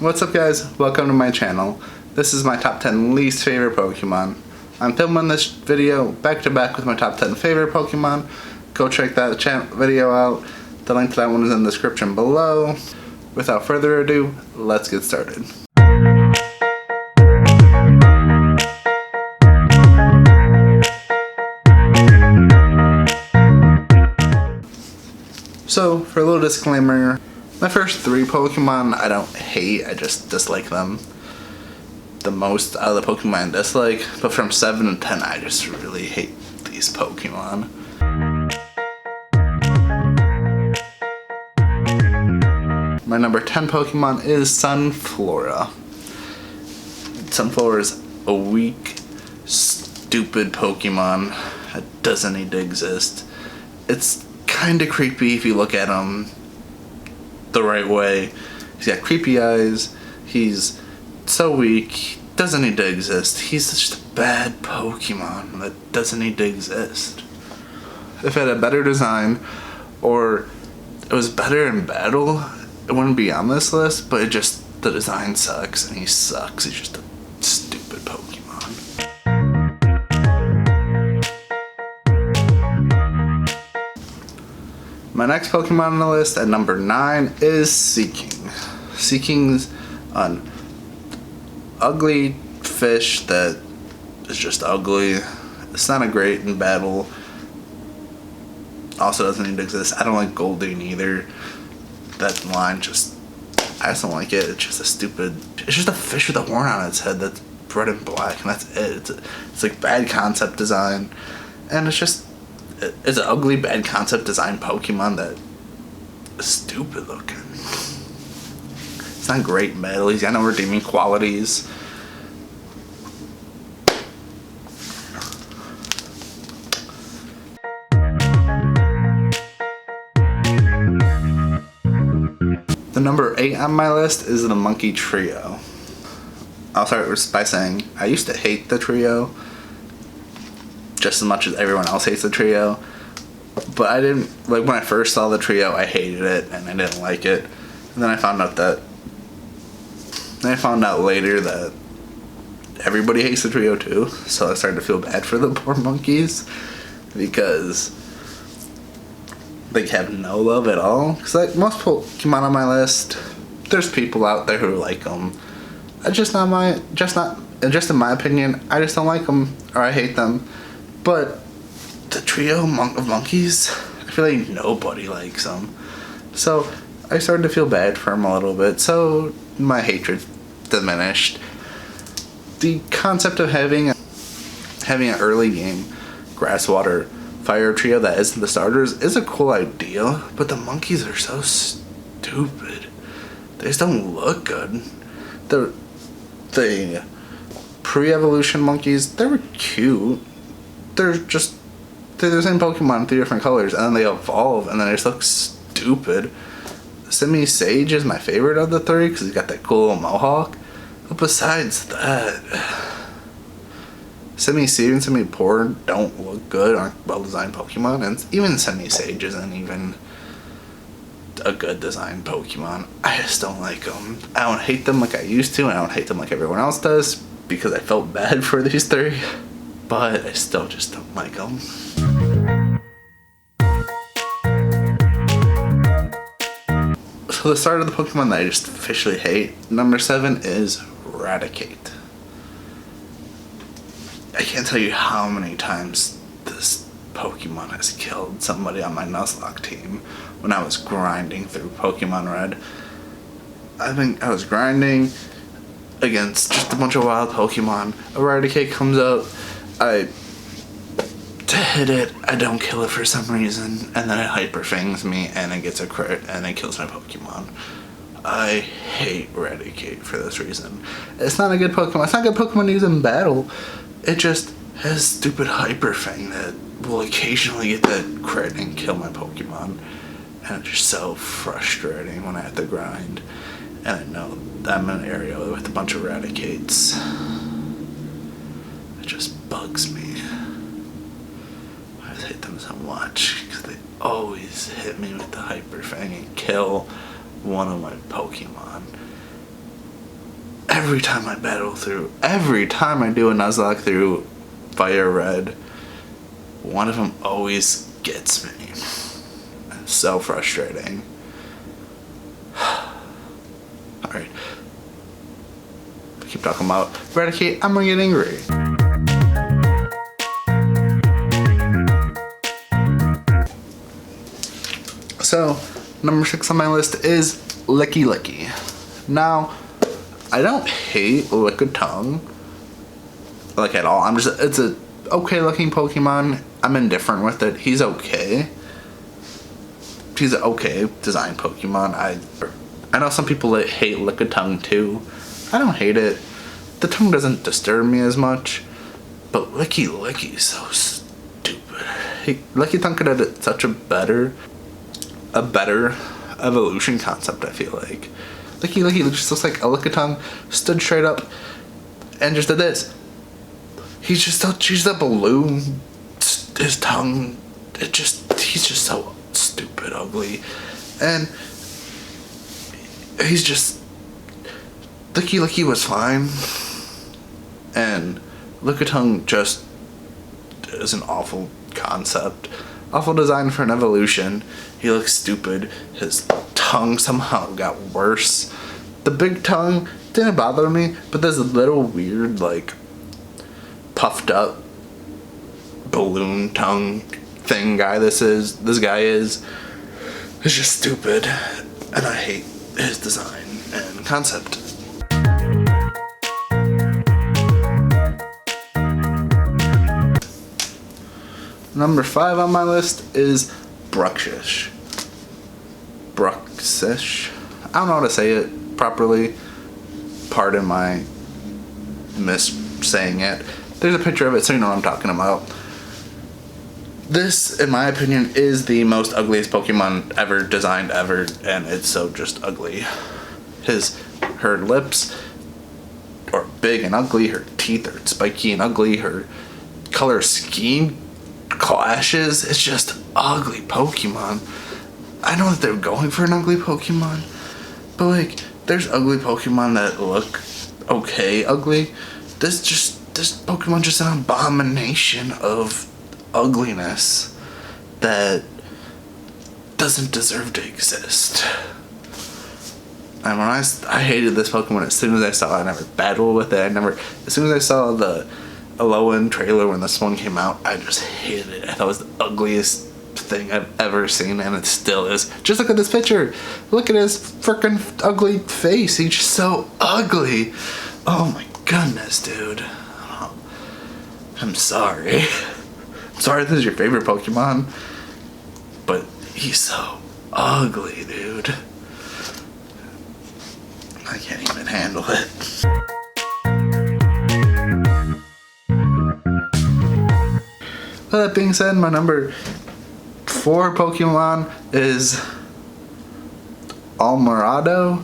What's up guys, welcome to my channel. This is my top 10 least favorite Pokemon. I'm filming this video back to back with my top 10 favorite Pokemon. Go check that video out. The link to that one is in the description below. Without further ado, let's get started. So, for a little disclaimer, my first 3 Pokemon I don't hate, I just dislike them the most out of the Pokemon I dislike. But from 7 to 10 I just really hate these Pokemon. My number 10 Pokemon is Sunflora. Sunflora is a weak, stupid Pokemon that doesn't need to exist. It's kinda creepy if you look at him the right way. He's got creepy eyes, he's so weak, he doesn't need to exist. He's just a bad Pokemon that doesn't need to exist. If it had a better design, or it was better in battle, it wouldn't be on this list, but the design sucks, and he sucks. He's just a stupid Pokemon. My next Pokemon on the list at number 9 is Seaking. Seaking's an ugly fish that is just ugly. It's not a great in battle. Also doesn't need to exist. I don't like Goldeen either. That line I just don't like it. It's just it's just a fish with a horn on its head that's red and black, and that's it. It's like bad concept design, and it's an ugly, bad concept design Pokemon that is stupid looking. It's not great in battle. He's got no redeeming qualities. The number 8 on my list is the Monkey Trio. I'll start by saying I used to hate the trio just as much as everyone else hates the trio, but I didn't like when I first saw the trio. I hated it and I didn't like it, and then I found out later that everybody hates the trio too. So I started to feel bad for the poor monkeys because they have no love at all. Because like most Pokemon on my list, there's people out there who like them. Just in my opinion, I just don't like them, or I hate them. But the trio of monkeys, I feel like nobody likes them. So I started to feel bad for them a little bit. So my hatred diminished. The concept of having an early game grass, water, fire trio that isn't the starters is a cool idea, but the monkeys are so stupid. They just don't look good. The pre-evolution monkeys, they were cute. They're the same Pokemon in 3 different colors, and then they evolve, and then they just look stupid. Sage is my favorite of the 3 because he's got that cool little mohawk. But besides that, Seed and Semi-Poor don't look good, aren't well-designed Pokemon, and even Sage isn't even a good designed Pokemon. I just don't like them. I don't hate them like I used to, and I don't hate them like everyone else does, because I felt bad for these 3, but I still just don't like them. So the start of the Pokemon that I just officially hate, number 7 is Raticate. I can't tell you how many times this Pokemon has killed somebody on my Nuzlocke team when I was grinding through Pokemon Red. I was grinding against just a bunch of wild Pokemon. Raticate comes out, I hit it, I don't kill it for some reason, and then it Hyper Fangs me and it gets a crit and it kills my Pokemon. I hate Raticate for this reason. It's not a good Pokemon. It's not a good Pokemon to use in battle. It just has stupid Hyper Fang that will occasionally get that crit and kill my Pokemon. And it's just so frustrating when I have to grind. And I know that I'm in an area with a bunch of Raticates. It just bugs me. I just hate them so much because they always hit me with the Hyper Fang and kill one of my Pokemon. every time I do a Nuzlocke through Fire Red, one of them always gets me. It's so frustrating. Alright. Keep talking about Eradicate, I'm gonna get angry. So, number 6 on my list is Licky Licky. Now, I don't hate Lickitung, like, at all. It's a okay looking Pokemon. I'm indifferent with it. He's okay. He's an okay designed Pokemon. I know some people that hate Lickitung too. I don't hate it. The tongue doesn't disturb me as much, but Licky Licky is so stupid. Lickitung could have such a better evolution concept, I feel like. Licky Licky just looks like a Lickitung stood straight up and just did this. He's just a balloon. His tongue, he's just so stupid ugly. And he's just, Licky Licky was fine. And Lickitung just is an awful concept. Awful design for an evolution. He looks stupid. His tongue somehow got worse. The big tongue didn't bother me, but this little weird, like, puffed up balloon tongue thing this guy is just stupid, and I hate his design and concept. Number 5 on my list is Bruxish. I don't know how to say it properly. Pardon my mis-saying it. There's a picture of it so you know what I'm talking about. This, in my opinion, is the most ugliest Pokemon ever designed ever, and it's so just ugly. Her lips are big and ugly, her teeth are spiky and ugly, her color scheme clashes. It's just ugly Pokemon. I know that they're going for an ugly Pokemon, but like, there's ugly Pokemon that look okay ugly. This Pokemon just an abomination of ugliness that doesn't deserve to exist. And when I hated this Pokemon as soon as I saw it. I never battled with it. As soon as I saw the Alolan trailer when this one came out, I just hated it. I thought it was the ugliest thing I've ever seen, and it still is. Just look at this picture. Look at his freaking ugly face. He's just so ugly. Oh my goodness, dude. I'm sorry. I'm sorry this is your favorite Pokemon, but he's so ugly, dude. I can't even handle it. With that being said, my number 4 Pokemon is Armaldo.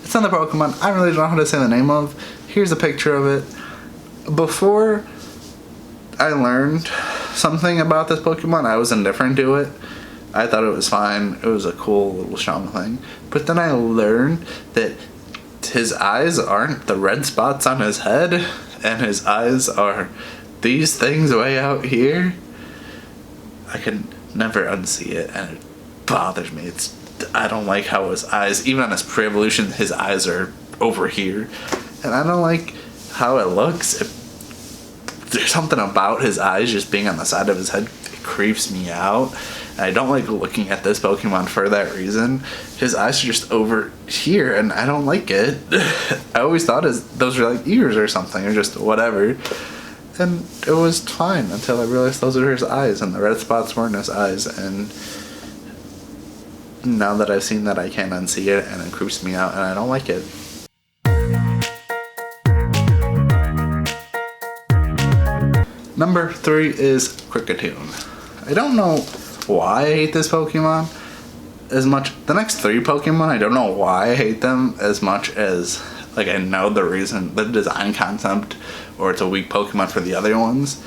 It's another Pokemon I really don't know how to say the name of. Here's a picture of it. Before I learned something about this Pokemon, I was indifferent to it. I thought it was fine. It was a cool little strong thing. But then I learned that his eyes aren't the red spots on his head, and his eyes are these things way out here. I can never unsee it, and it bothers me. I don't like how his eyes, even on his pre-evolution, his eyes are over here. And I don't like how it looks. There's something about his eyes just being on the side of his head. It creeps me out. And I don't like looking at this Pokemon for that reason. His eyes are just over here, and I don't like it. I always thought those were like ears or something, or just whatever. And it was fine until I realized those were his eyes, and the red spots weren't his eyes. And now that I've seen that, I can't unsee it, and it creeps me out, and I don't like it. Number 3 is Kricketune. I don't know why I hate this Pokemon as much. The next 3 Pokemon, I don't know why I hate them as much as, like, I know the reason, the design concept, or it's a weak Pokemon for the other ones.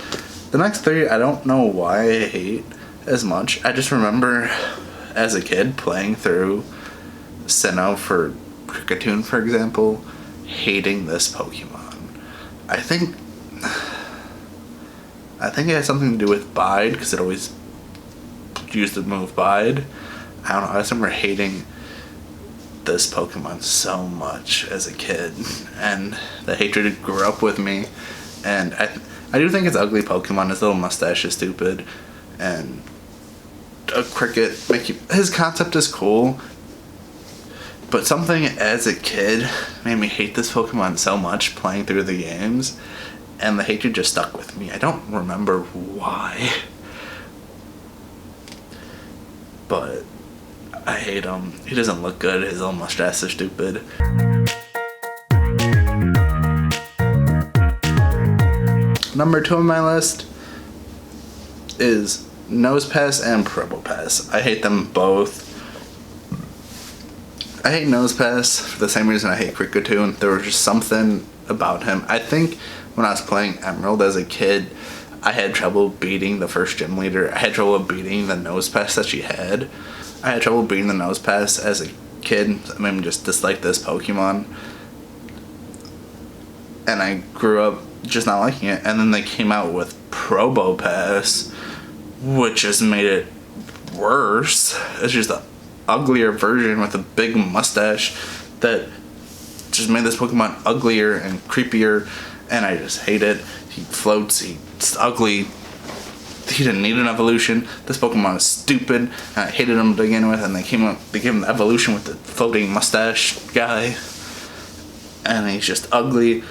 The next 3, I don't know why I hate as much. I just remember as a kid playing through Sinnoh for Kricketune, for example, hating this Pokemon. I think it has something to do with Bide, because it always used the move Bide. I don't know, I just remember hating this Pokemon so much as a kid, and the hatred grew up with me. And I do think it's ugly Pokemon. His little mustache is stupid, and a cricket, his concept is cool, but something as a kid made me hate this Pokemon so much playing through the games, and the hatred just stuck with me. I don't remember why, but I hate him. He doesn't look good. His little mustache is stupid. Number 2 on my list is Nosepass and Probopass. I hate them both. I hate Nosepass for the same reason I hate Kricketune. There was just something about him. I think when I was playing Emerald as a kid, I had trouble beating the first gym leader. I had trouble beating the Nosepass that she had. I had trouble beating the Nosepass as a kid. I mean, just disliked this Pokemon. And I grew up just not liking it. And then they came out with Probopass, which just made it worse. It's just an uglier version with a big mustache that just made this Pokemon uglier and creepier. And I just hate it. He floats. He's ugly. He didn't need an evolution. This Pokemon is stupid. And I hated him to begin with, and they gave him the evolution with the floating mustache guy. And he's just ugly.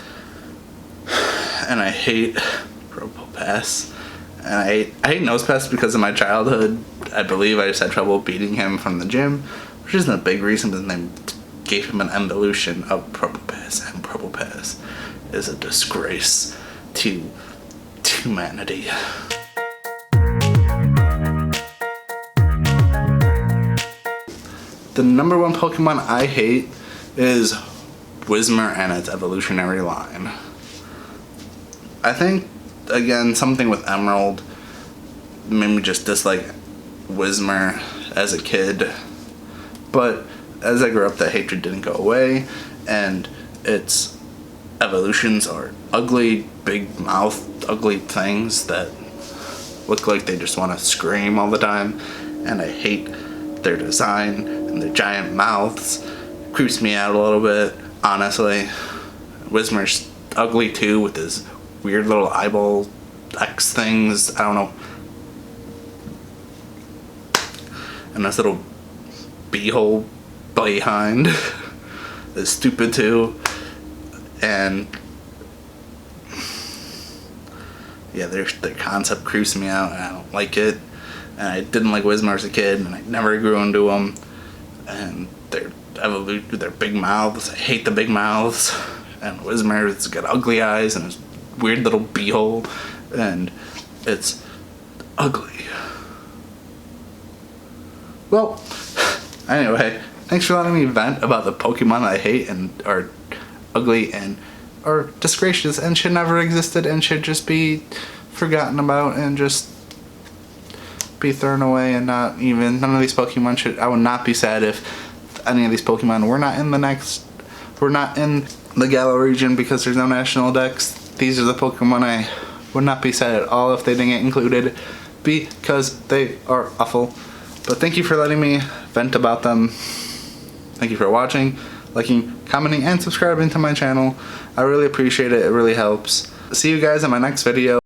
And I hate Probopass. And I hate Nosepass because of my childhood. I believe I just had trouble beating him from the gym, which isn't a big reason, but then they gave him an evolution of Probopass, and Probopass is a disgrace to humanity. The number 1 Pokemon I hate is Whismur and its evolutionary line. I think, again, something with Emerald made me just dislike Whismur as a kid. But as I grew up, that hatred didn't go away, and its evolutions are ugly, big mouth, ugly things that look like they just want to scream all the time. And I hate their design and their giant mouths. It creeps me out a little bit, honestly. Whismur's ugly too, with his weird little eyeball X things. I don't know. And this little beehole behind is stupid too. And yeah, their concept creeps me out, and I don't like it. And I didn't like Whismur as a kid, and I never grew into them. And their big mouths, I hate the big mouths. And Whismur's got ugly eyes and his weird little beehole, and it's ugly. Well, anyway, thanks for letting me vent about the Pokemon I hate and are ugly and are disgracious and should never existed and should just be forgotten about and just be thrown away, and none of these Pokemon should. I would not be sad if any of these Pokemon were not in the Galar region because there's no national dex. These are the Pokemon I would not be sad at all if they didn't get included because they are awful. But thank you for letting me vent about them. Thank you for watching, liking, commenting, and subscribing to my channel. I really appreciate it. It really helps. See you guys in my next video.